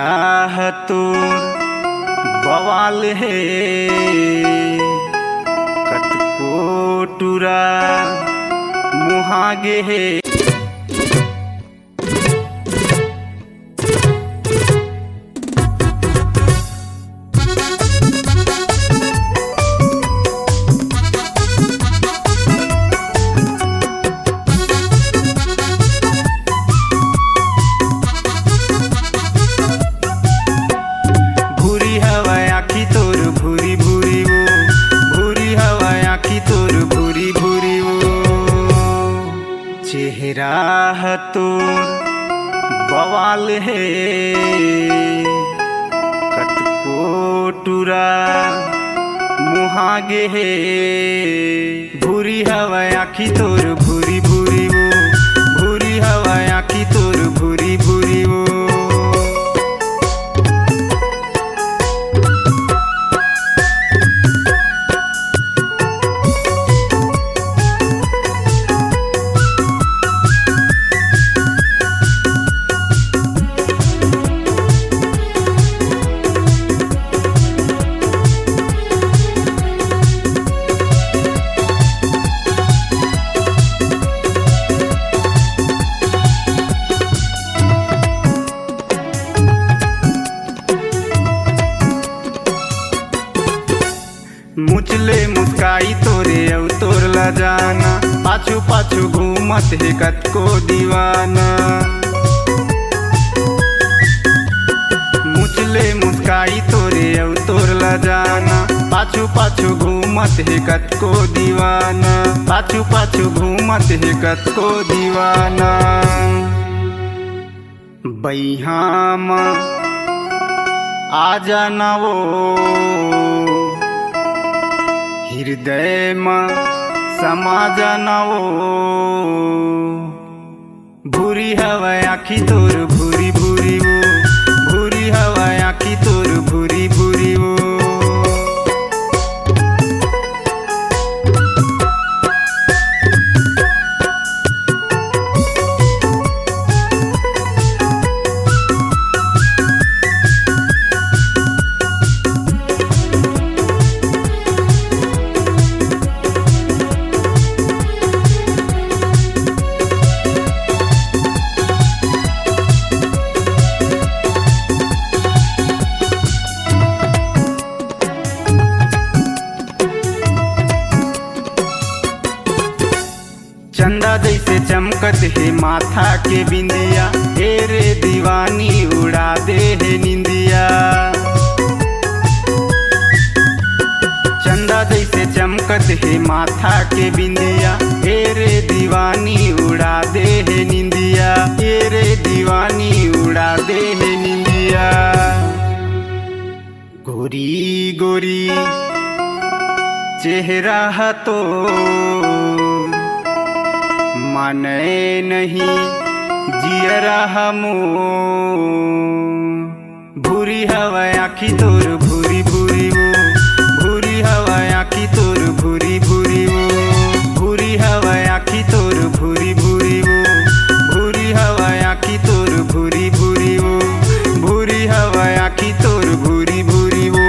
चेहरा तोर बवाल है कतको टुरा मुहागे है। चेहरा तोर बवाल है कतको टुरा मुहागे है। भूरी हवा आखी तोर भूरी भूरी वो, भूरी हवा आखी तोर भूरी भूरी वो। मुचले मुस्काई तोरे औ तोर ला जाना, पाछू पाछू घूमत है कतको दीवाना। मुचले मुस्काई तोरे औ तोर ला जाना, पाछू पाछू घूमत है कतको दीवाना, पाछू पाछू घूमत है कतको दीवाना। बैहाम आ जाना वो हृदय में समा जाना वो। भूरी हवा आखी तोर भूरी भूरी वो, भूरी हवा आखी तोर भूरी भूरी वो। चंदा जैसे चमकत है माथा के बिंदिया, तेरे दीवानी उड़ा दे है निंदिया। चंदा जैसे चमकत है माथा के बिंदिया, तेरे दीवानी उड़ा दे है निंदिया, तेरे दीवानी उड़ा दे है निंदिया। गोरी गोरी चेहरा तो माने नहीं जियरा हमो। भूरी हवा आखी तोर भूरी भूरी वो, भूरी हवा आखी तोर भूरी भूरी वो, भूरी हवा आखी तोर भूरी भूरी वो, भूरी हवा आखी तोर भूरी भूरी वो, भूरी हवा आखी तोर भूरी भूरी वो,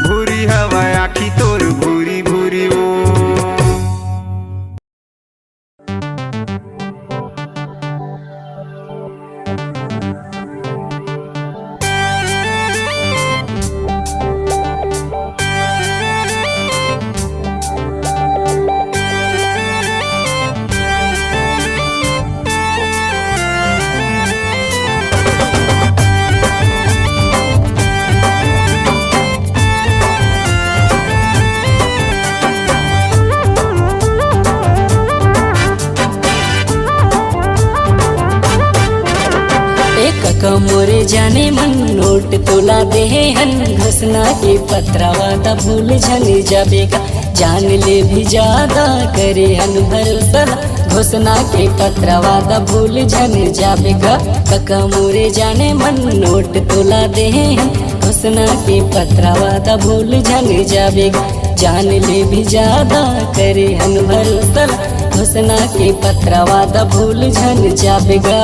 भूरी हवा आखी तोर भूरी भूरी वो। मोरे जाने मन नोट तोला दे हन, घोषणा के पत्रावा दा भूल झन जाबेगा, जान ले भी ज्यादा करे हन भरोसा, घोषणा के पत्रावा दा भूल झन जाबेगा। कका मोरे जाने मन नोट तोला दे हन, घोषणा के पत्रावा दा भूल झन जाबेगा, जान ले भी ज्यादा करे हन भरोसा, घोषणा के पत्रावा दा भूल झन जाबेगा।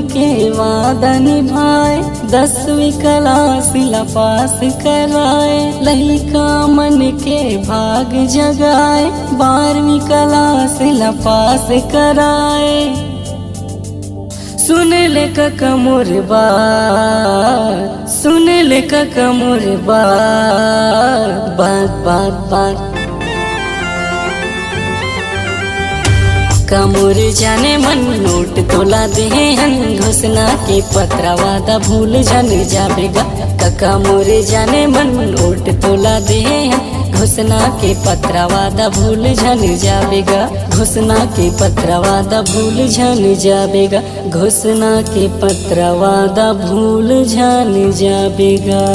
के वादा निभाए, 10वीं क्लास ला पास कराए। लइका मन के भाग जगाए, 12वीं क्लास ला पास कराए। सुन ले काका मोर बात, सुन ले काका मोर बात, बात बात बात। कमोर जाने मन नोट तोला दे हन, घोषणा के पत्रा वादा भूल जन जाबेगा। काका मोरे जाने मन नोट तोला दे हन, घोषणा के पत्रा वादा भूल जन जाबेगा। घोषणा के पत्रा वादा भूल जन जाबेगा। घोषणा के पत्रा वादा भूल जन जाबेगा।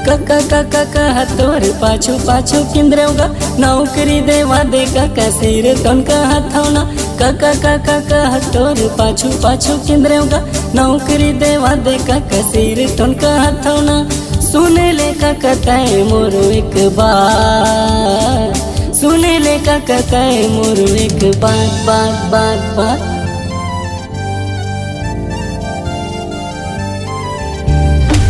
काका काका कहा तोर पाछू पाछू किंद्रेगा, नौकरी देवा दे काका सिर तन का हथौना। काका काका कहा तोर पाछू पाछू किंद्रेगा, नौकरी देवा दे काका सिर तन का हथौना। सुन ले काका तय मोर एक बात, सुन ले काका तय मोर एक बात, बात बात बात।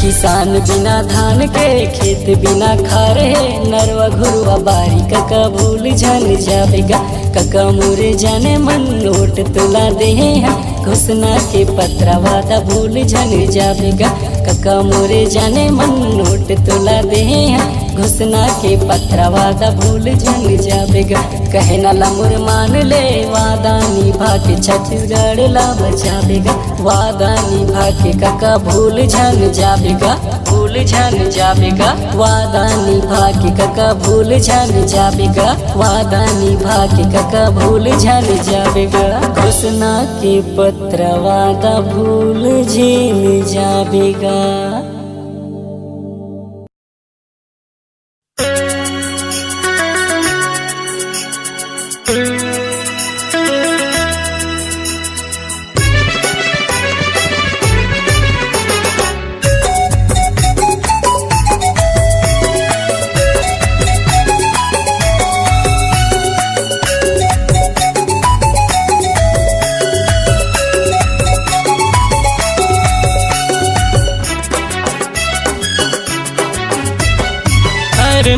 किसान बिना धान के खेत बिना खारे, नरवा घुरवा बारी काका भूल जन जाबेगा। काका मोरे जाने मन नोट तुला दे हैं, घोषणा के पत्रा वादा भूल जन जाबेगा। काका मोरे जाने मन नोट तुला दे हैं, घोषणा के पत्रा वादा भूल जन जाबेगा। कहे नाला मोर मान ले, वादा निभा के छत्तीसगढ़ ला बचाबेगा। वादा निभा के काका भूल जन जाबेगा, भूल जन जाबेगा। वादा निभा के काका भूल जन जाबेगा। वादा निभा के काका भूल जन जाबेगा। घोषणा के पत्र वादा भूल जन जाबेगा।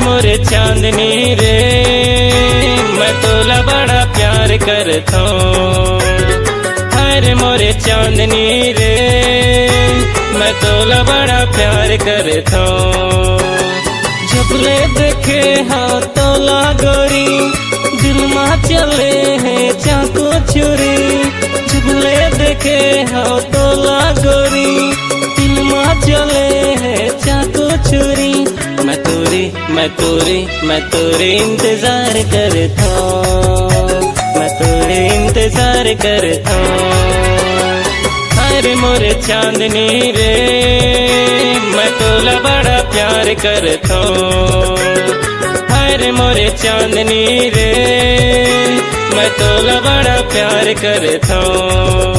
मोरे चांदनी रे, मैं तोला बड़ा प्यार करता हूँ। हर मोरे चांदनी रे, मैं तोला बड़ा प्यार करता हूँ। जब ले देखे हाँ तोला गोरी, दिल माँ चले हैं चाकू छुरी। जब ले देखे हाँ तोला गोरी, दिल माँ चले हैं चाकू छुरी। मैं तोरे इंतजार करता हूँ, मैं तोरे इंतजार करता हूँ। अरे मोरे चांदनी रे, मैं तोला बड़ा प्यार करता हूँ। अरे मोरे चांदनी रे, मैं तोला बड़ा प्यार करता हूँ।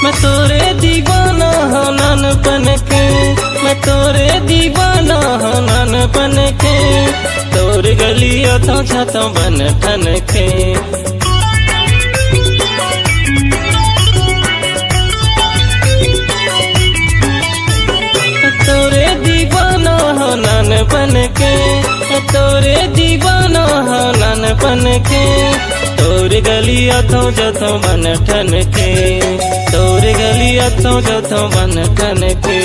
मैं तोरे दीवाना हूँ नानपन के, मैं तोरे दीवाना हूँ नानपन के। तोर गलियों तो छतों बन ठन के, तोरे दीवाना हूँ नानपन के, तोरे दीवाना हूँ नानपन के। तोर गलियों तो जतों बन ठन के, तोर गलियों तो जतों बन ठन के।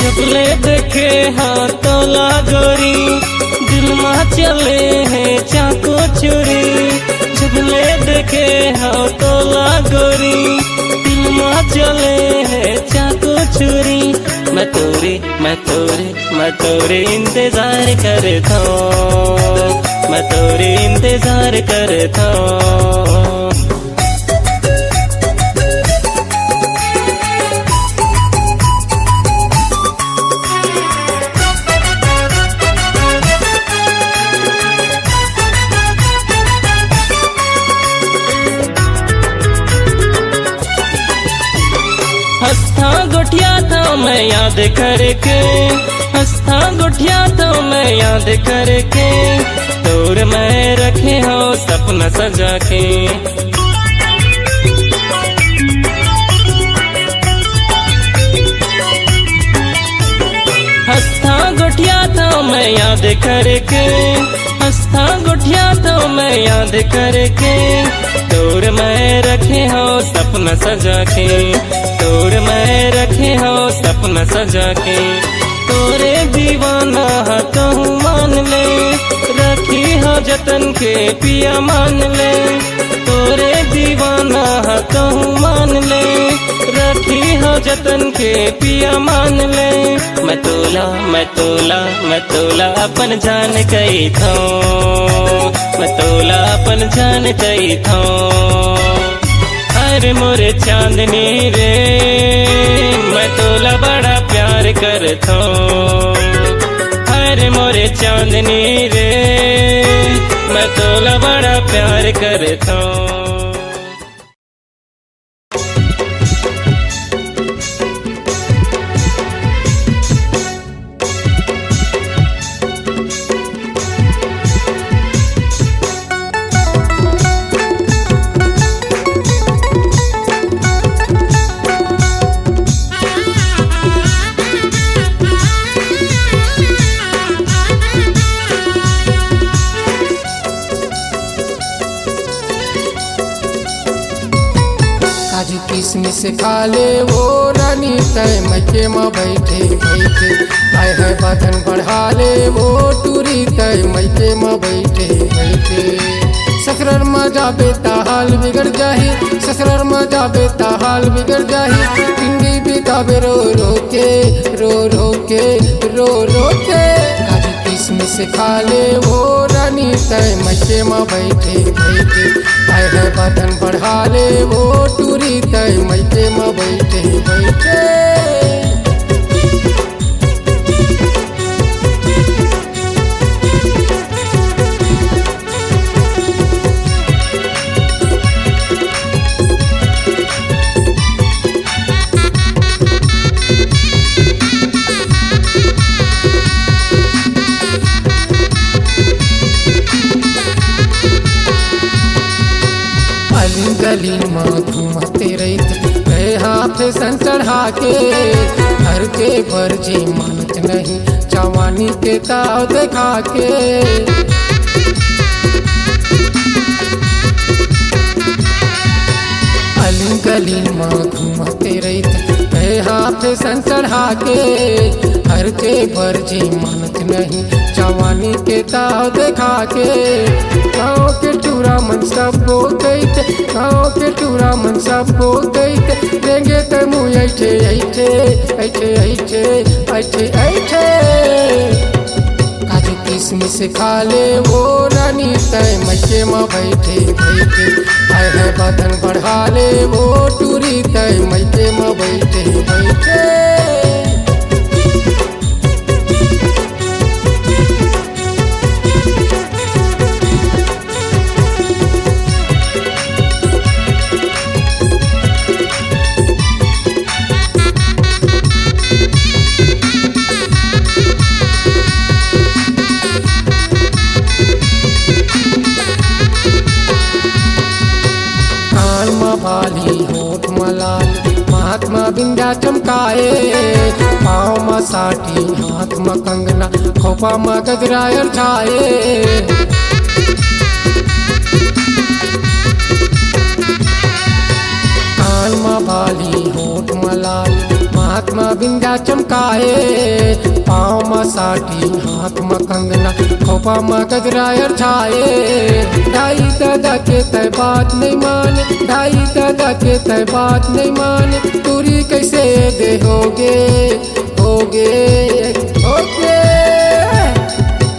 जब ले देखे हाँ तोला गोरी, दिल माँ चले हैं चाकू छुरी। जब ले देखे हाँ तोला गोरी, दिल माँ चले हैं चाकू छुरी। मैं तोरे इंतजार करता हूँ, मैं तोरे इंतजार करता हूँ। हंसता गोठिया था मैं याद करके, हंसता गोठिया था मैं याद करके, तोर मैं रखे हो सपना सजा के। हंसता गोठिया था मैं याद करके, हंसता गोठिया था मैं याद करके, तोर मैं रखे हो सपना सजा के, तोर मैं रखे हो सपना सजा के। तोरे दीवाना कहूँ मान ले, रखी हो जतन के पिया मान ले, तोरे दीवाना कहूँ मान ले, रखी हो जतन के पिया मान ले। मैं तोला मैं तोला मैं तोला अपन जान कही थो, मैं तोला अपन जान कही थो। अरे मोरे चांदनी रे मैं तोला बड़ा प्यार करथो, अरे मोरे चांदनी रे मैं तोला बड़ा प्यार करथो। काजू किशमिश खा ले वो रानी तय मजे में बैठे बैठे, आए है बदन बढ़ा ले वो टूरी तय मजे में बैठे बैठे। ससुराल में जाबे हाल बिगड़ जाही, ससुराल में जाबे हाल बिगड़ जाही, जिंदगी बिताबे रो रो के रो रो के रो रो के। काजू किशमिश खा ले वो रानी तय मजे में बैठे बैठे, आए है बदन बढ़ा ले वो टूरी तय मजे में बैठे बैठे। गली में घूमते रहते हाथ सन चढ़ा के, घर के बर्जी मानत नहीं जवानी के ताव देखा के। अली गली में घूमते रहते हाथ सन चढ़ा के, घर के बर्जी मानत नहीं जवानी के ताव देखा के। गाँव के टूरा मन सब बोल गईते, गाँव के टूरा मन सब बोल गईते, देंगे तो मुँह ऐठे ऐठे ऐठे ऐठे ऐठे ऐठे। काजू किशमिश खा ले वो रानी तय मजे में बैठे बैठे, आए है बदन बढ़ा ले वो टूरी तय मजे में बैठे बैठे। वाली होठ मलाल महात्मा बिंदा चमकाए, पाँव में साटी हाथ में कंगना खोपा में गजरायल छाए। कान में बाली होठ मलाल महात्मा बिंदा चमकाए, पाँव में साटी हाथ में कंगना खोपा में गजरायल छाए। ढाई दादा के तय बात नहीं माने, ढाई दादा के तय बात नहीं माने, दूरी कैसे दे होगे होगे होगे।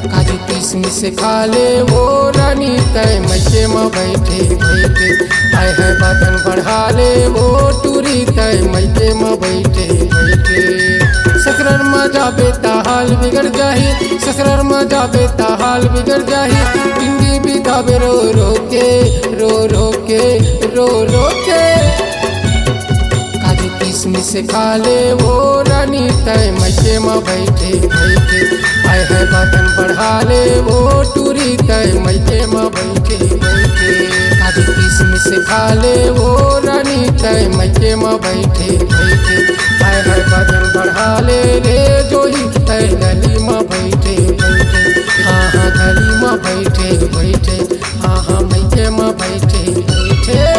काजू किशमिश खा ले वो रानी तय मजे में बैठे बैठे, आए है बदन बढ़ा ले वो टूरी तय मजे में बैठे बैठे। ससुराल में जाबे हाल बिगड़ जाही, ससुराल में जाबे हाल बिगड़ जाही, जिंदगी बिताबे रो रो के रो रो के रो रो के। काजू किशमिश से खा ले वो रानी तय मैके में बैठे बैठे आए है बदन बढ़ा ले वो टूरी तय मैके में बैठे बैठे काजू किशमिश से खा ले वो रानी तय मैके में बैठे बैठे आए है बदन बढ़ा ले रे जोही तय गली में बैठे बैठे हाँ हाँ गली में बैठे बैठे हाँ हाँ मैके में बैठे बैठे।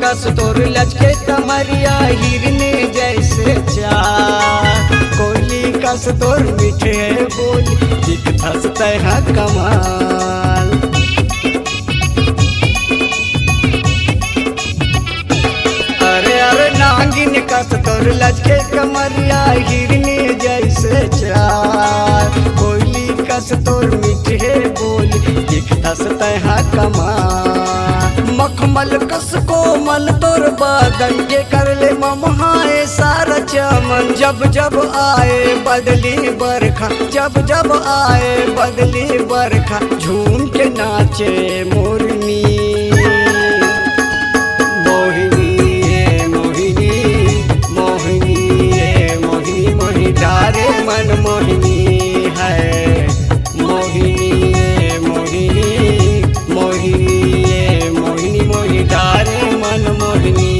कस तोर लचके कमरिया हिरने जैसे चार कोयली कस तोर मीठे बोली दिख धसते हैं कमाल। अरे अरे नागिन कस तोर लचके कमरिया हिरने जैसे चार कोयली कस तोर मीठे बोली दिख धसते हैं कमाल। मखमल कस कोमल तोर बदन के कर ले ममहाए सारा चमन जब जब आए बदली बरखा जब जब आए बदली बरखा झूम के नाचे मोरनी। मोहिनी है मोहिनी मोहिनी है मोहिनी मोहिनी डारे मन मोहिनी है मोहिनी है मोहिनी मोहिनी है मोहिनी मोहिनी डारे मन मोहिनी।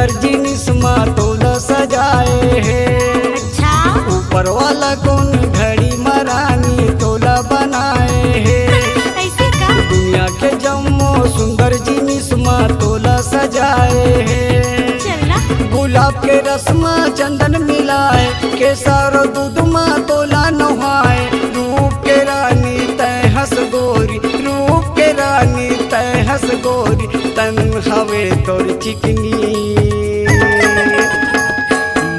सुंदर जिनिस माँ तोला सजाए है। अच्छा ऊपर वाला कौन घड़ी मरानी तोला बनाए है। ऐसे का दुनिया के जम्मो सुंदर जिनिस माँ तोला सजाए है। चलना गुलाब के रस्मा चंदन मिलाए, केसर दूध माँ तोला नहाए। रूप के रानी तय हस गोरी, रूप के रानी तय हस गोरी, तन हवे तोर चिकनी।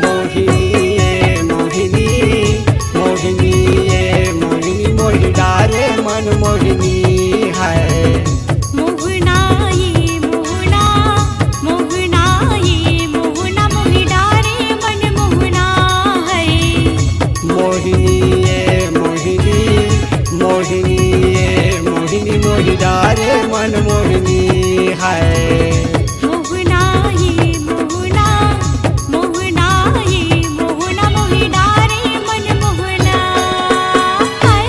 मोहिनी ये मोहिनी, मोहिनी ये मोहिनी, मोहि डारे मन मोहिनी है। मोहना ये मोहना, मोहना ये मोहना, मोहि डारे मन मोहना है। मोहिनी ये मोहिनी, मोहिनी ये मोहिनी, मोहि डारे मन मोहिनी है। मोहना ये मोहना, मोहना ये मोहना, मोहि डारे मन मोहना है।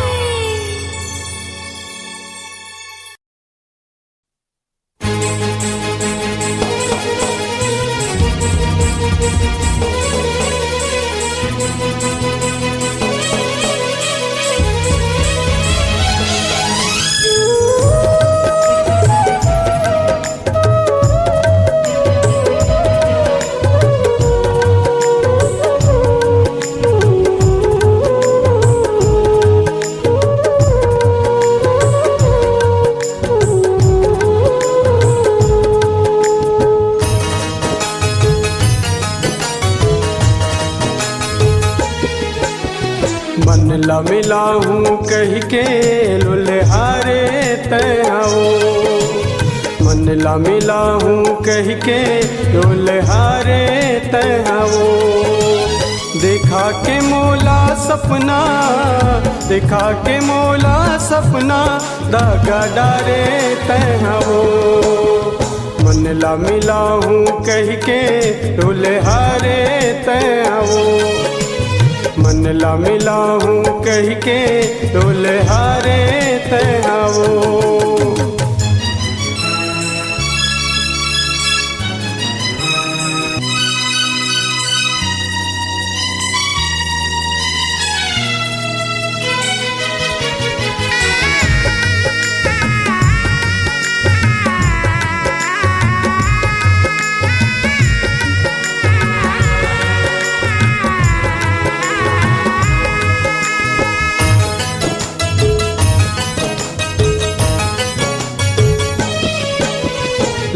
मन ला मिला हूँ कह के लुल्हारे तैयाओ। मन ला मिला हूँ कह के लुल्हारे तैयाओ। देखा के मोला सपना, देखा के मोला सपना, दागा डारे तैयाओ। मन ला मिला हूँ कह के लुल्हारे तैयाओ। मन ला मिला हूँ कह के दुल्हारे तैयाओ।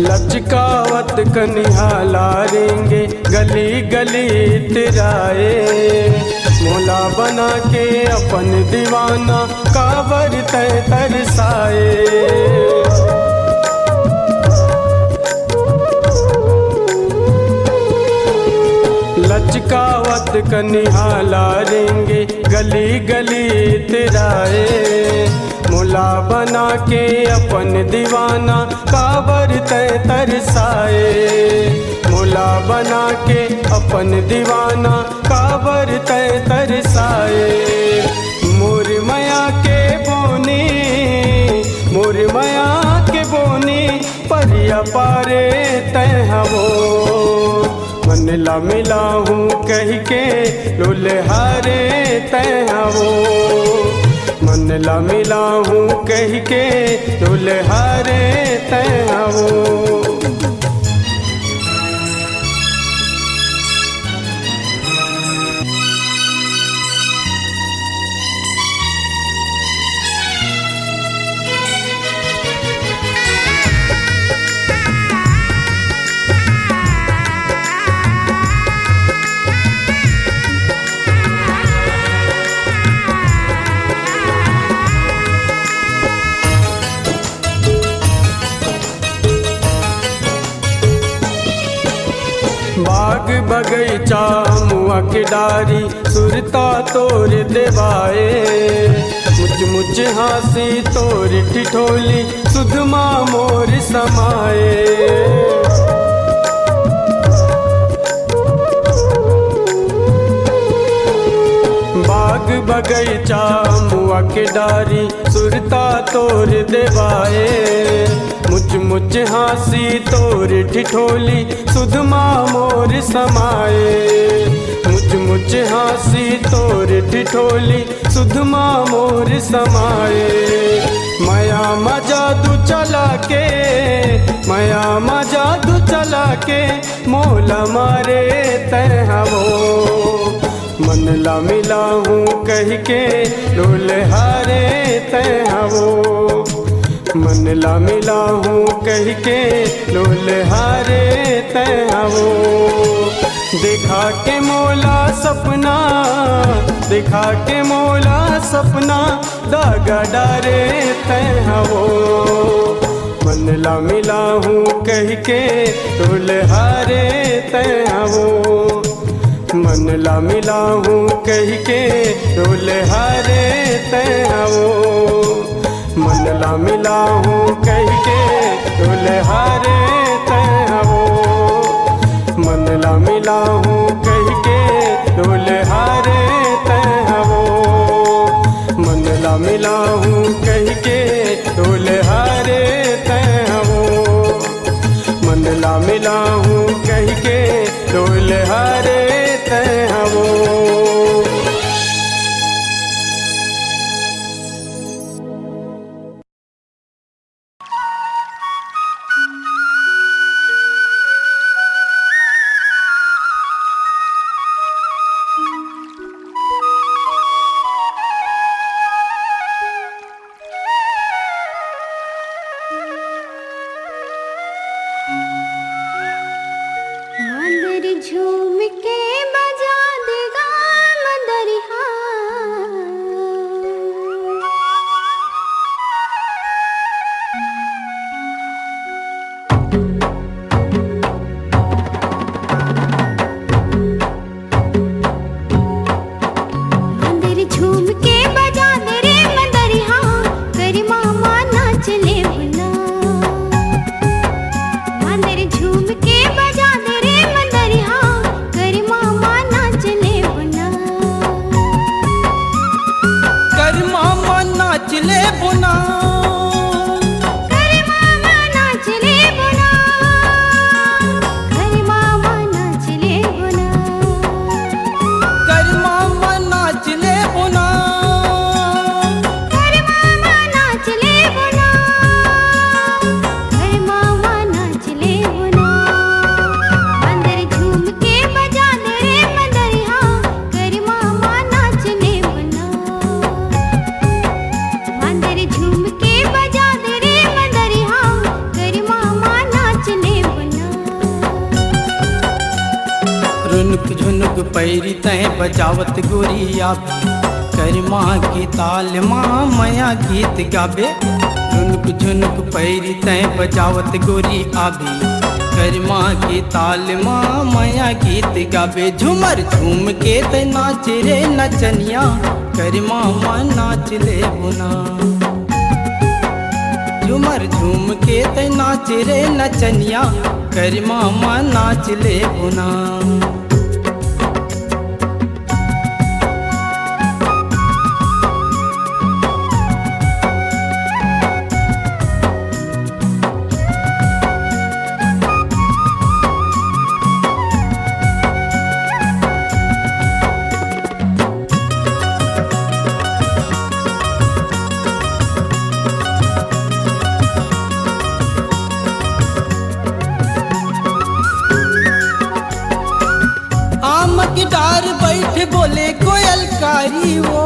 लचकावत कनिहाला रेंगे गली गली तिराए। मोला बना के अपन दीवाना काबर तय तरसाए। लचकावत कनिहाला रेंगे गली गली तिराए। मोला बना के अपन दीवाना काबर तय तरसाए। मोला बना के अपन दीवाना काबर तय तरसाए। मोर माया के बोनी, मोर माया के बोनी, परिया पारे तय हवो। मन ला मिला हूँ कह के लुल्हारे तय हवो। मन ला मिला हूँ कह के दुल्हारे तैयाओ। बाग बगैचा मुआ के डारी सुरता तोर देवाए। मुझ मुझ हासी तोर ठिठोली सुधमा मोर समाए। बाग बगैचा मुआ के डारी सुरता तोर देवाए। मुझ मुच हाँसी तोर ठिठोली सुधमा मोर समाए। मुच हाँसी तोर ठिठोली सुधमा मोर समाए। माया मा जादू चला के, माया मा जादू चला के मोला मारे तैहवो। मन ला मिला हूँ कह के डोल हारे तैहवो। मन ला मिला हूँ कह के डोल हारे तैहवो। देखा के मोला सपना, देखा के मोला सपना दागा डारे तैहवो। मन ला मिला हूँ कह के डोल हारे तैहवो। मन ला मिला हूँ कह के डोल हारे तैहवो। मन ला मिला हूँ कह के डोल हारे तैहवो। मन ला मिला हूँ कह के डोल हारे तैहवो। मन ला मिला हूँ कह के डोल हारे तैहवो। मन ला मिला हूँ कह के डोल हारे तैहवो। मंदिर झूम के बजा देगा मदरिहा। मंदिर झूम के बजा दे रे मदरिहा। करी मामा नाच ले भुला। मंदिर झूम के बजा दे रे मदरिहा। करी मामा नाच ले भुला। कर मामा नाच ले बुना। करी मामा नाच ले भुला। करी मामा नाच ले भुला। कर मामा नाच ले बुना। करी मामा नाच ले भुला। करी मामा नाच ले भुला। मंदिर झूम के बजा दे रे मदरिहा। करी मामा नाच ले भुला। मंदिर झूम के बजा दे रे मदरिहा। करी मामा नाच ले भुला। रुनुक झुनुक पैरी तह बजावत गोरिया। कर माँ की ताल माँ मया गीत गावे। रुनुक झुनुक पैरी तह बजावत गोरी आभी। कर माँ की ताल माँ मया गीत गावे। झूमर झूम के त नाच रे नचनिया। कर मामा नाच ले बुना। झूमर झूम के त नाच रे नचनिया। कर मामा नाच ले बुना। आम की डार बैठ बोले कोयल कारी वो।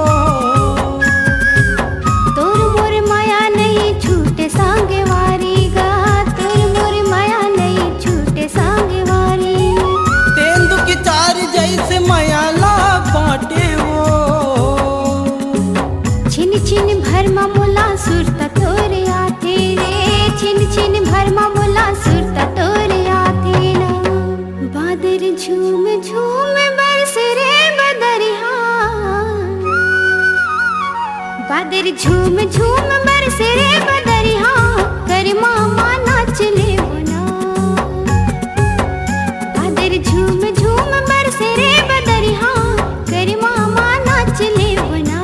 तोर मोर माया नहीं छूटे सांगे वारी गा। तोर मोर माया नहीं छूटे सांगे वारी। तेंदु की चार जैसे मयाला बाटे वो। छिन छिन भरमा मोला सुरता तोरे आते रे। छिन छिन भरमा मोला सुरता तोरे आते ना। बादर झूम झूम बरस रे बदरिहा। बादर झूम झूम बरस रे बदरिहा। कर मामा नाच ले बुना। बादर झूम झूम बरस रे बदरिहा। कर मामा नाच ले बुना।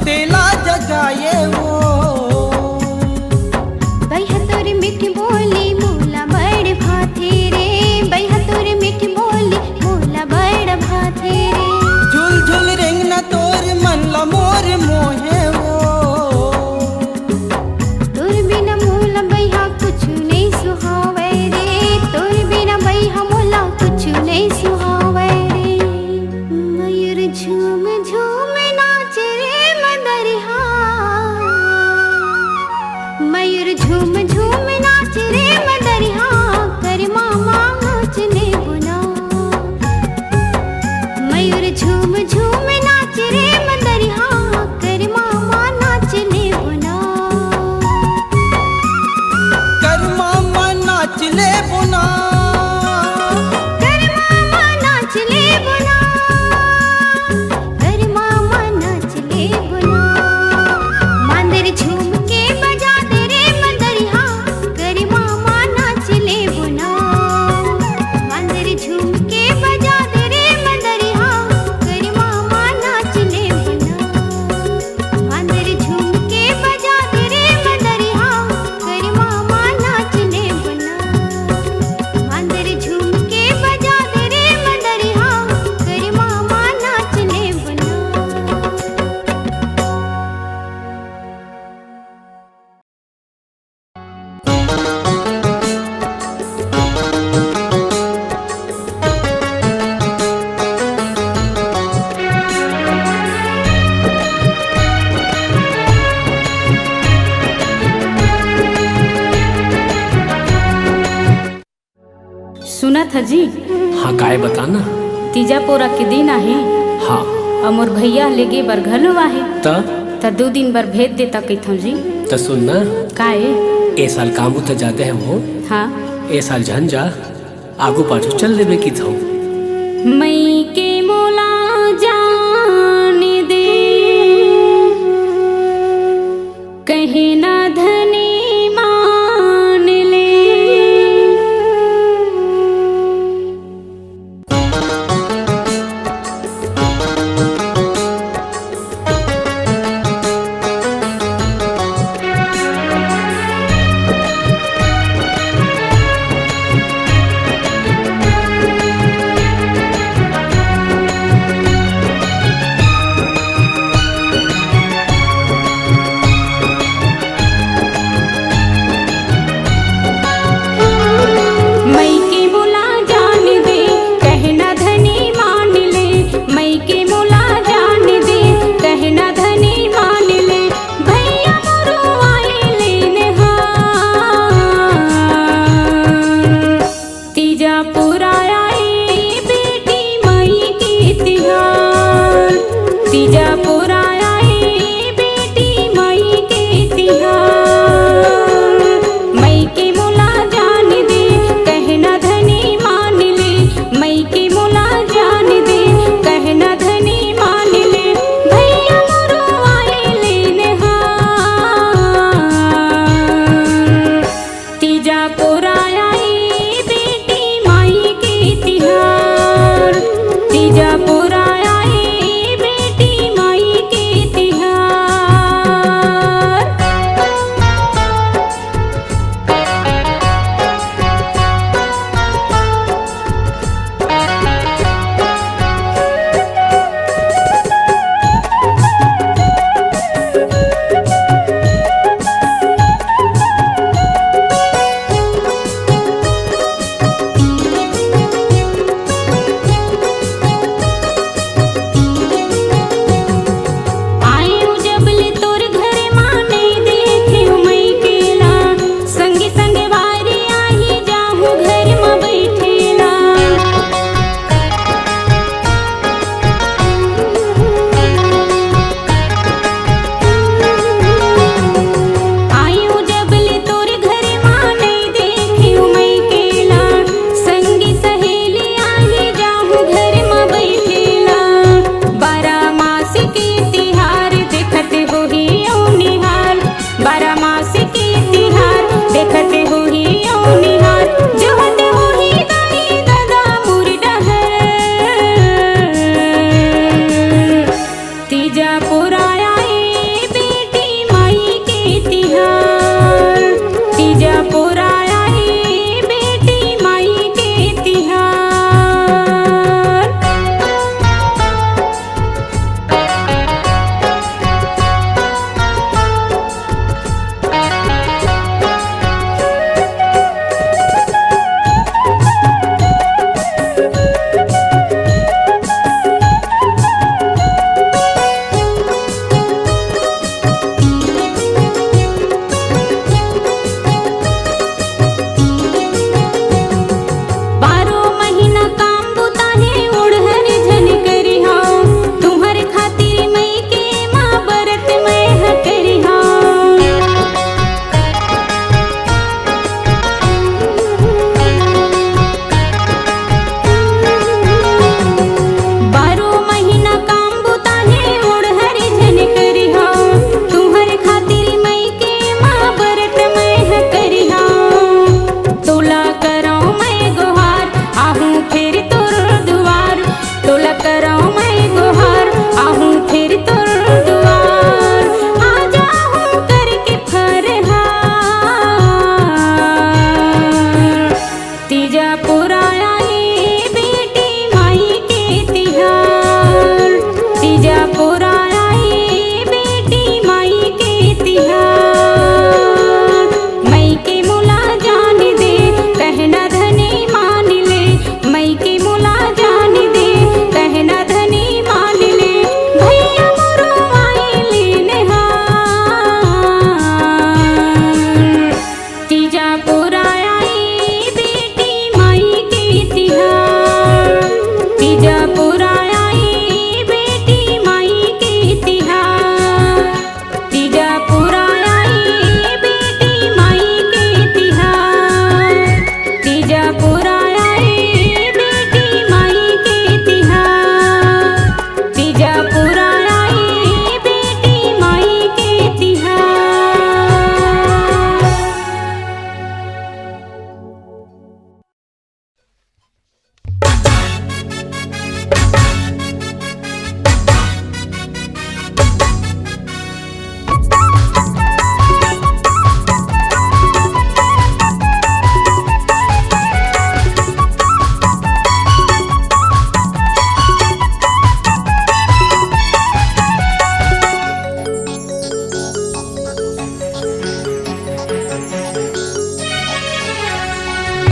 सुतेला जगाए वो। बैहा तोर मीठी बोली मोला बड़ भाथे रे, बैहा तोर मीठी बोली मोला बड़ भाथे रे। झुल झुल रेंगना तोर मन ला मोर मोहे वो। तोर बिना मोला बैहा कुछ नहीं सुहावे रे, तोर बिना बैहा मोला कुछ नहीं सुहावे रे। मयूर झूम झूम नाच रे मदरिहा, मयूर झूम झूम नाच रे मदरिहा, कर मामा नाचने बुना। मयूर झूम झूम नाच रे मदरिहा, कर मामा नाचने बुना। कर मामा नाच ले बुना। कर मामा नाच ले बुना, कर मामा नाच ले बुना। मांदर झूम के बजा दे रे मदरिहा, कर मामा नाच ले बुना। मांदर झूम के बजा दे रे मदरिहा, कर मामा नाच ले बुना। मांदर झूम के बजा दे रे मदरिहा, कर मामा नाच ले बुना। मांदर झूम के बजा दे रे मदरिहा, कर मामा नाच ले बुना। सुना था जी, हाँ काय बताना। तीजा पोरा के दिन आहे हाँ और मोर भैया लेगे बर घलो आहे, त 2 दिन बर भेज देता कहथों जी। त सुनना, काए? ए साल कामू तो जाते हैं वो, हाँ ए साल झन जा आगू पाछू चल देवे की थो। मई के मोला जान दे, कहे ना धनी मान ले। मई के मोला जान दे, कहना धनी मान ले। मई के मोला जान दे, कहना धनी मान ले। भैया मोरो आए लेने हार, तीजा पूरा आए बेटी मई के तिहार। तीजा पूरा आए बेटी मई के तिहार। मई के मोला जान दे, कहना धनी मान ले। मई के मोला जान दे, कहना धनी मान ले। भैया मोरो आए लेने हार, तीजा पोरा आए बेटी माई के तिहार। तीजा पोरा आए बेटी माई के तिहार। तीजा पुरानी बेटी माई के तिहार, तीजा पुरानी बेटी माई के तिहार। मई के मुला जान दे कहना धनी मान ले, मई के मुला जान दे कहना धनी मान ले। भैया मोरो आई लेनहार, तीजा पुरानी बेटी माई के तिहार, तीजा पुरानी बेटी माई के तिहार, तीजा पुरानी बेटी माई के तिहार, तीजा पुरानी बेटी माई के तिहार, तीजा पुरानी बेटी माई के तिहार।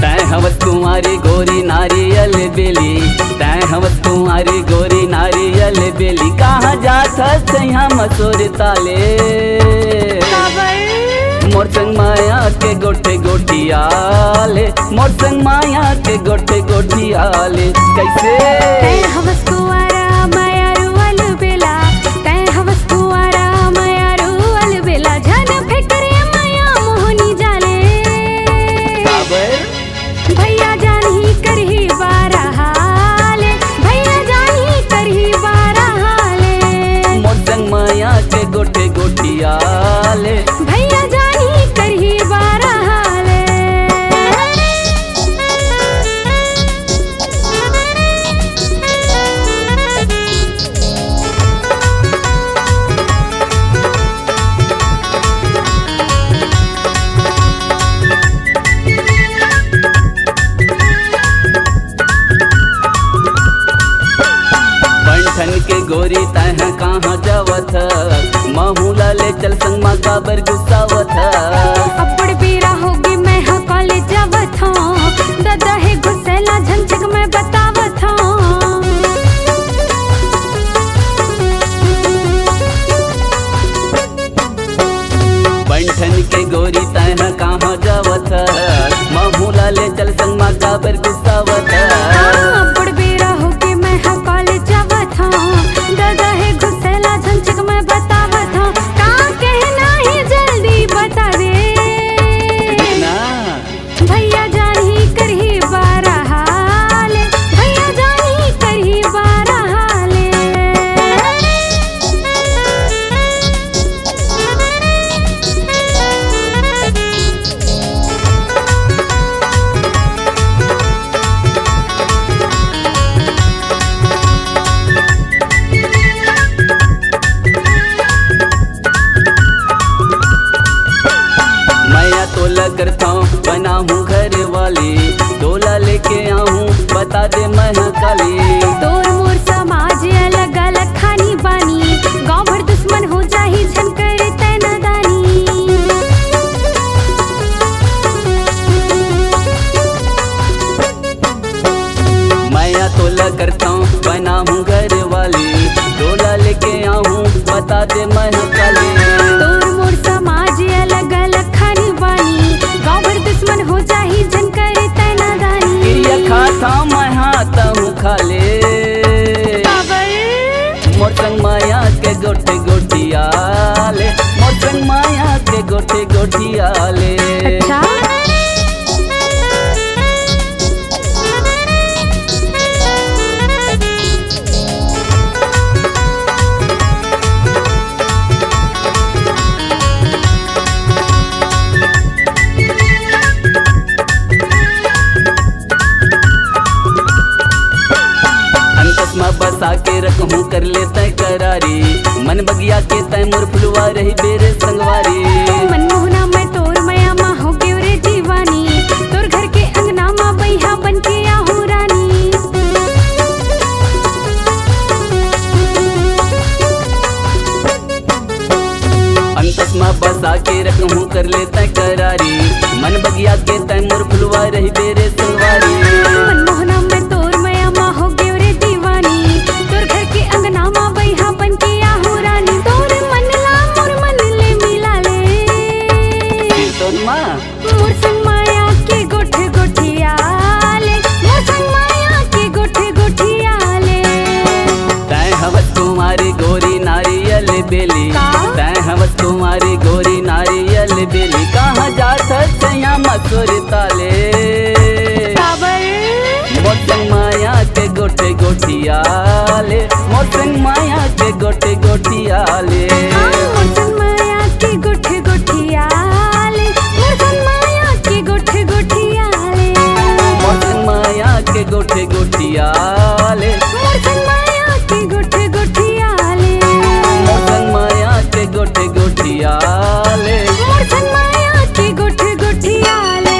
तैं हवस कुंवारी गोरी नारियल बेली, तैं हवस कुंवारी गोरी नारियल बेली। कहाँ जात सैया मसूर ताले, मोर संग माया के गोठे गोठियाले, मोर संग माया के गोठे गोठियाले। कैसे तैं हवस कुंवारा माया रुअल बेला, तैं हवस कुंवारा माया रुअल बेला। झन फेकरे माया मोहनी जाले, भैया जानी करही बारा हाले, भैया जानी करही बारा हाले। मोर संग माया के गोठे गोठियाले, भैया जानी करही बारा हाले। बंठन के गोरी तैं कहाँ जावत, महूला ले चल संग माँ काबर गुस्सावत। अब्बड़ बेरा होगी मैं हाँ कॉलेज जावत हूँ, दादा है घुसेला झंझक में बतावत हूँ। बंठन के गोरी तैं कहाँ जावत, महूला ले चल संग माँ काबर गुस्सावत। अब्बड़ बेरा होगी मैं हाँ कॉलेज जावत हूँ, दादा है घुसेला झंझक में बतावत हूँ। का कहना है जल्दी बता दे, ना भैया जानी करही बारा हाले, भैया जानी करही बारा हाले। मैं तोला करता हूँ बना हूँ घर वाली, डोला लेके आऊँ बता दे महाकाली। तोर मोर समाज अलग अलग खानी बानी, गाँव भर दुश्मन हो जाही झन करे तै नादानी। मैं तोला करता हूँ बना हूँ घर वाली, डोला लेके आऊँ बता दे महाकाली। तोर मोर समाज अलग अलग खानी बानी, गाँव भर दुश्मन हो जाही झन करे तै नादानी। क्रिया खाता मैं हाथ हूँ खाले, मोर संग माया के गोठे गोठियाले, मोर संग माया के गोठे गोठियाले। अच्छा बसा के रखूं कर लेते करारी, मन बगिया के तय मोर फुलवा रही बेरे संगवारी। मनमोहना मैं तोर मया माँ हो गे रे जीवानी, तोर घर के अंगना माँ बई बा रही बेरे सलवारी। मनमोहना में तोर मया मा हो गयो रे दीवानी, तोर घर के अंगना मा बैहा बन के आहू रानी, तोर मन ला मोर मन ले मिला ले कीर्तन माँ मोर संग माया के गोठे गोठिया ले, मोर संग माया के गोठे गोठिया ले। तैं हवस कुमारी गोरी नारियल बेली, तैं हवस कुमारी गोरी नारियल बेली, कहाँ जात सैया मसूर ताले। मोर संग माया के गोठे गोठिया ले, मोर संग माया के गोठे गोठिया ले। मोर संग माया के गोठे गोठिया ले, मोर संग माया के गोठे गोठिया ले। मोर संग माया के गोठे गोठिया ले, मोर संग माया के गोठे गोठिया ले। मोर संग माया के गोठे गोठिया ले। मोर संग माया के गोठे गोठिया ले।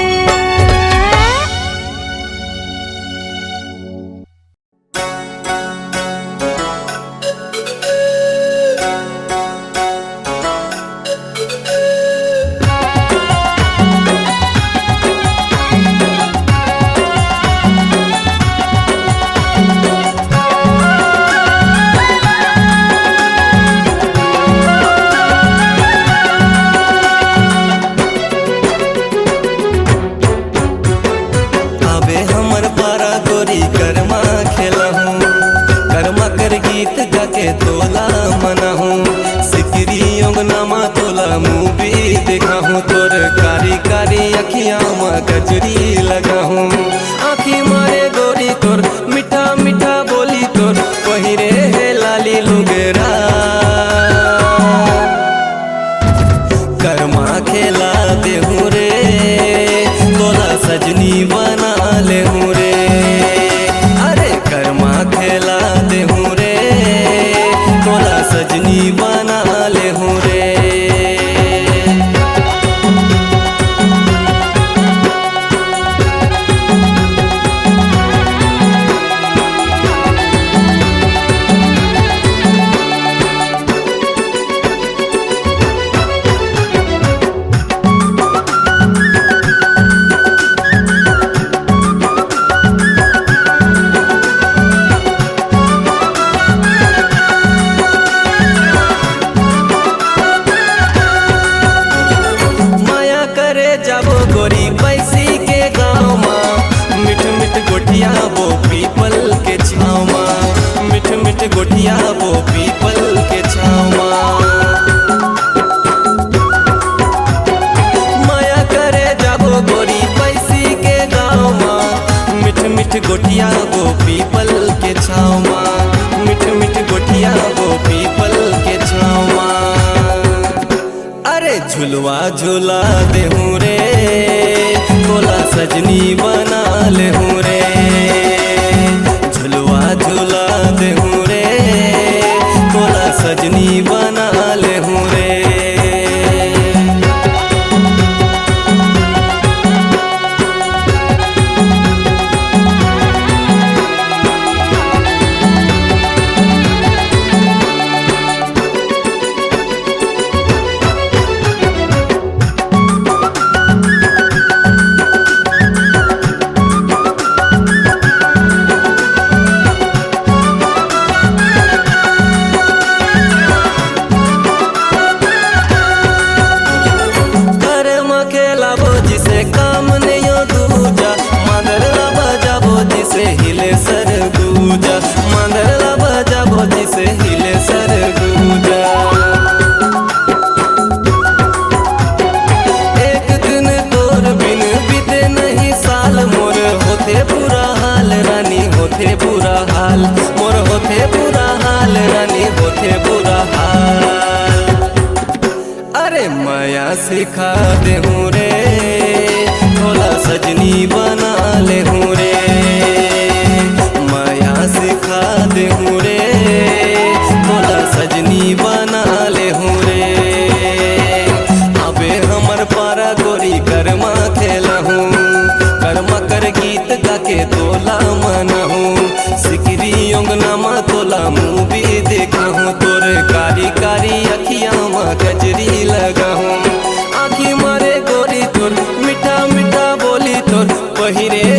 आबे हमर पारा गोरी करमा खेलहूँ, करमा कर गीत गा के तोला मनहूँ, सिकरी अंगनामा तोला मूवी देखहूँ, तोर कारी कारी अखियाँ में गजरी लगाहूँ, आँखी मारे गोरी तोर मीठा मीठा बोली तोर पहिरे है लाली लुगरा, करमा खेला देहूँ रे तोला सजनी बना लेहूँ रे, अरे करमा खेला देहूँ रे तोला सजनी बना लेहूँ रे। माया करे जाबो गोरी पैसी के गाँव माँ, मिठ मिठ गोठिया वो पीपल के छाँव माँ, मिठ मिठ गोठिया वो पीपल के छाँव माँ। माया करे जाबो गोरी पैसी के गाँव माँ, मिठ मिठ गोठिया वो पीपल के छाँव माँ, मिठ मिठ गोठिया वो पीपल के छाँव माँ। अरे झुलवा झुला देहूँ रे तोला सजनी बना लेहूँ रे, झुलवा झुला देहूँ रे तोला सजनी बना लेहूँ रे। सिखा दे हूँ रे, भोला सजनी बना ले हूँ रे, माया सिखा दे हूँ रे, भोला सजनी बना ले हूँ रे। अबे हमर पारा गोरी कर्मा खेला हूँ, कर्मा कर गीत गा के तोला मना हूँ, सिकरी अंगना पहिरे